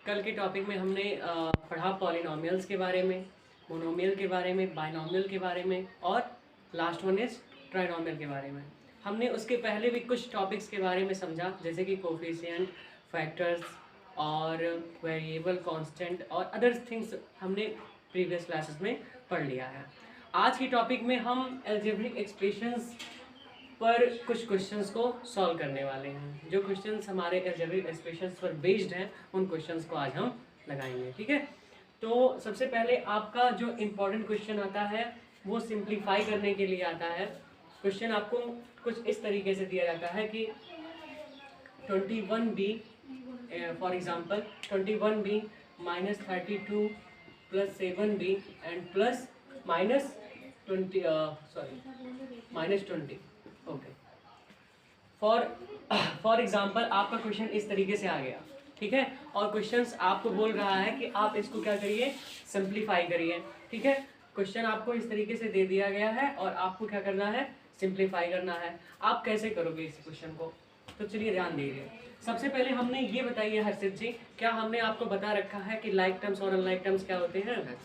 कल के टॉपिक में हमने पढ़ा पॉलिनोमियल्स के बारे में, मोनोमियल के बारे में, बाइनोमियल के बारे में और लास्ट वन इज ट्राइनोमियल के बारे में। हमने उसके पहले भी कुछ टॉपिक्स के बारे में समझा, जैसे कि कोफिशिएंट, फैक्टर्स और वेरिएबल, कांस्टेंट और अदर थिंग्स हमने प्रीवियस क्लासेस में पढ़ लिया है। आज की टॉपिक में हम अलजेब्रिक एक्सप्रेशंस पर कुछ क्वेश्चंस को सॉल्व करने वाले हैं। जो क्वेश्चंस हमारे अलजेब्रिक एक्सप्रेशंस पर बेस्ड हैं, उन क्वेश्चंस को आज हम लगाएंगे। ठीक है, तो सबसे पहले आपका जो इम्पोर्टेंट क्वेश्चन आता है वो सिंप्लीफाई करने के लिए आता है। क्वेश्चन आपको कुछ इस तरीके से दिया जाता है कि 21b for example 21b minus 32 plus 7b and plus minus 20 okay. For example आपका क्वेश्चन इस तरीके से आ गया, ठीक है, और क्वेश्चंस आपको बोल रहा है कि आप इसको क्या करिए, सिंप्लीफाई करिए। ठीक है, क्वेश्चन आपको इस तरीके से दे दिया गया है और आपको क्या करना है, सिंप्लीफाई करना है। आप कैसे करोगे इस क्वेश्चन को, तो चलिए ध्यान दीजिए। सबसे पहले हमने ये बताइए हर्षित जी, क्या हमने आपको बता रखा है कि लाइक टर्म्स और अनलाइक टर्म्स क्या होते हैं?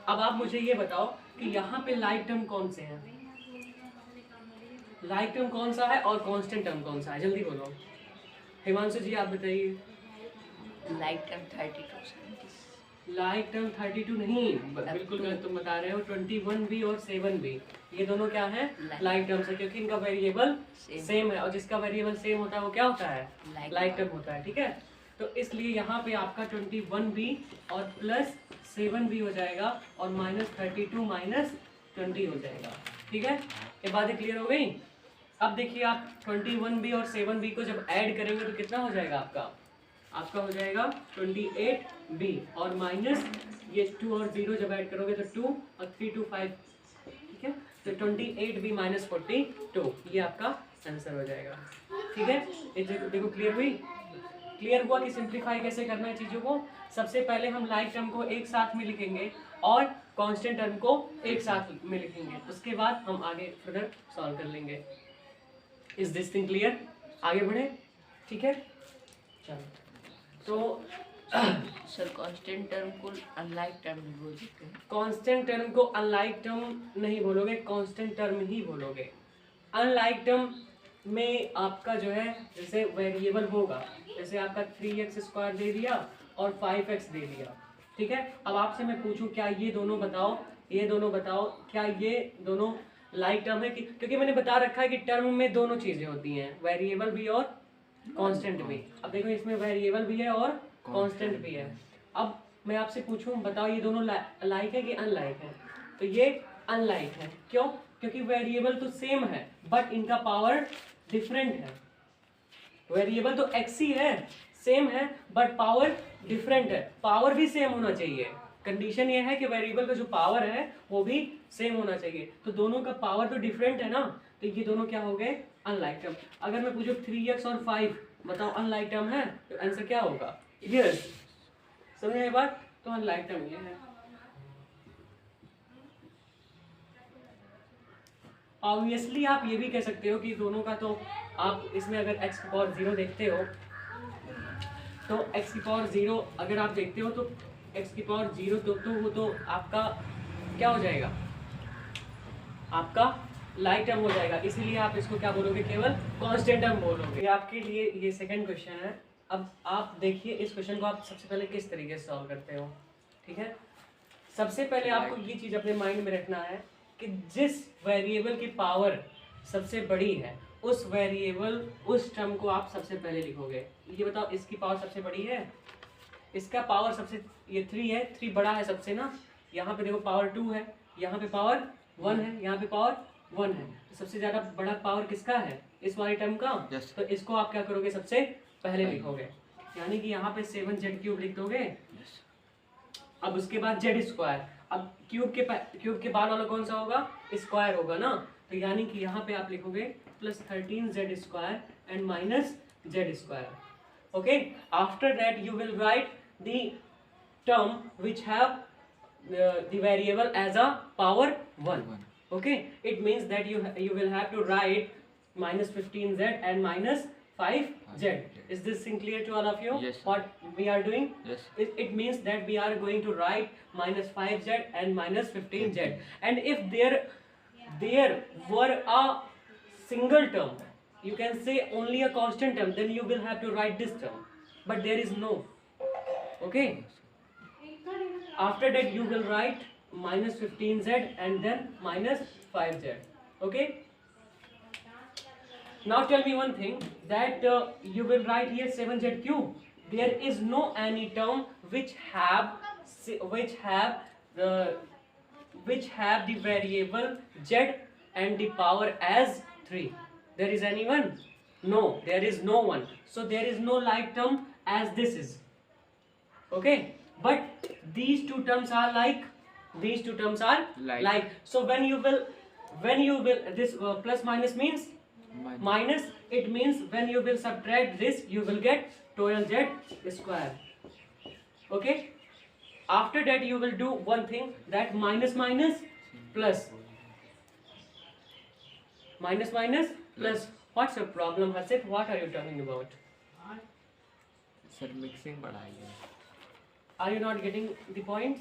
अब आप मुझे ये बताओ कि यहाँ पे लाइक टर्म कौन से हैं, लाइक टर्म कौन सा है और कांस्टेंट टर्म कौन सा है, जल्दी बोलो। हिमांशु जी आप बताइए। लाइक टर्म 32 लाइक टर्म 32 नहीं, बिल्कुल गलत तुम बता रहे हो। 21b और 7b ये दोनों क्या है, लाइक टर्म्स है, क्योंकि इनका वेरिएबल सेम है और जिसका वेरिएबल सेम होता है वो क्या होता है, लाइक टर्म होता है। ठीक है, तो इसलिए यहाँ पे आपका 21b और प्लस 7b हो जाएगा और माइनस 32 माइनस 20 हो जाएगा। ठीक है, ये बातें क्लियर हो गई। अब देखिए आप 21b और 7b को जब ऐड करेंगे तो कितना हो जाएगा आपका हो जाएगा 28b और माइनस ये 2 और 0 जब ऐड करोगे तो 2 और 3 2 5। ठीक है, तो 28b माइनस 42 ये आपका आंसर हो जाएगा। ठीक है, ये देखो क्लियर हुई, क्लियर हुआ कि सिंप्लीफाई कैसे करना है चीज़ों को। सबसे पहले हम लाइक टर्म को एक साथ में लिखेंगे और कांस्टेंट टर्म को एक साथ में लिखेंगे, उसके बाद हम आगे फर्दर सॉल्व कर लेंगे। Is this thing clear? आगे बढ़े, ठीक है, चलो। तो सर कांस्टेंट टर्म को अनलाइक टर्म भी बोल सकते हैं। कांस्टेंट टर्म को अनलाइक टर्म नहीं बोलोगे, कांस्टेंट टर्म ही बोलोगे। अनलाइक टर्म में आपका जो है, जैसे वेरिएबल होगा, जैसे आपका 3x² दे दिया और 5x दे दिया। ठीक है, अब आपसे मैं पूछूं क्या ये दोनों बताओ, क्या ये दोनों लाइक टर्म है? क्योंकि मैंने बता रखा है कि टर्म में दोनों चीजें होती हैं, वेरिएबल भी और कांस्टेंट भी। अब देखो इसमें वेरिएबल भी है और कांस्टेंट भी है। अब मैं आपसे पूछूं बताओ ये दोनों लाइक है कि अनलाइक है? तो ये अनलाइक है। क्यों? क्योंकि वेरिएबल तो सेम है बट इनका पावर डिफरेंट है। वेरिएबल तो x ही है, सेम है, बट पावर डिफरेंट है। पावर भी सेम होना चाहिए, कंडीशन ये है कि वेरिएबल का जो पावर है वो भी सेम होना चाहिए। तो दोनों का पावर तो डिफरेंट है ना, तो ये दोनों क्या हो गए, अनलाइक टर्म। अगर मैं पूछूं 3x और 5 बताओ अनलाइक टर्म है, तो आंसर क्या होगा, यस। समझे ये बात? तो अनलाइक टर्म ये है। ऑब्वियसली आप ये भी कह सकते हो कि दोनों का तो आप इसमें अगर x की पावर 0 देखते हो तो x की पावर 0 अगर आप देखते हो तो x की पावर 0 तो वो तो आपका क्या हो जाएगा, आपका लाइक टर्म हो जाएगा। इसीलिए आप इसको क्या बोलोगे, केवल कांस्टेंट टर्म बोलोगे। ये आपके लिए ये सेकंड क्वेश्चन है। अब आप देखिए इस क्वेश्चन को आप सबसे पहले किस तरीके से सॉल्व करते हो। ठीक है, सबसे पहले आपको ये चीज़ अपने माइंड में रखना है कि जिस वेरिएबल की पावर सबसे बड़ी है उस वेरिएबल उस टर्म को आप सबसे पहले लिखोगे। ये बताओ इसकी पावर सबसे बड़ी है, इसका पावर सबसे, ये 3 है, 3 बड़ा है सबसे ना। यहाँ पे देखो पावर 2 है, यहाँ पे पावर 1 है, यहाँ पे पावर 1 है। तो सबसे ज़्यादा बड़ा पावर किसका है, इस वाले टर्म का। तो इसको आप क्या करोगे, सबसे पहले लिखोगे, यानी कि यहाँ पे 7z³ लिख दोगे। अब उसके बाद z², अब क्यूब के बाद वाला कौन सा होगा, स्क्वायर होगा ना, तो यानी कि यहाँ पे आप लिखोगे plus 13z² and minus z²। Okay, after that you will write the term which have the variable as a power 1. Okay, it means that you will have to write minus 15z and minus 5z. Is this thing clear to all of you? Yes, sir. What we are doing? Yes. It means that we are going to write minus 5z and minus 15z. And if there were a single term, you can say only a constant term, then you will have to write this term. But there is no. Okay? After that you will write minus 15z and then minus 5z. Okay? Now tell me one thing, that you will write here 7z cube. There is no any term which have the variable z and the power as 3. There is anyone? No, there is no one. So there is no like term as this is. Okay, but these two terms are like. These two terms are Like. So when you will this plus minus means minus. It means when you will subtract this, you will get 12z square. Okay, after that you will do one thing, that minus minus plus. Minus minus plus. What's your problem, Harshit? What are you talking about? Sir mixing बढ़ाई है. Are you not getting the points?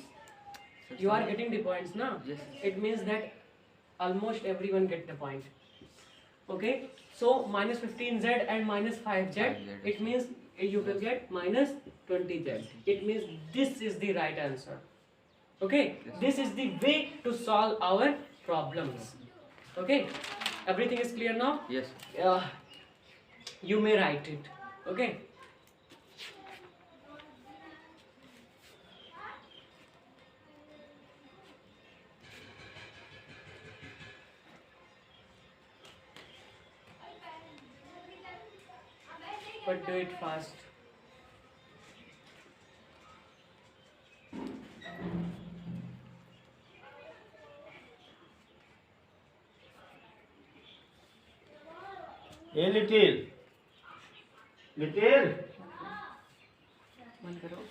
Sir, You are getting the points, na? Yes. It means that almost everyone get the point. Okay, so minus 15z and minus 5z, 5z. it means you will get minus 20z. It means this is the right answer. Okay, Yes. this is the way to solve our problems. Okay, everything is clear now? Yes. You may write it. Okay. But do it fast. A little little बंद करो.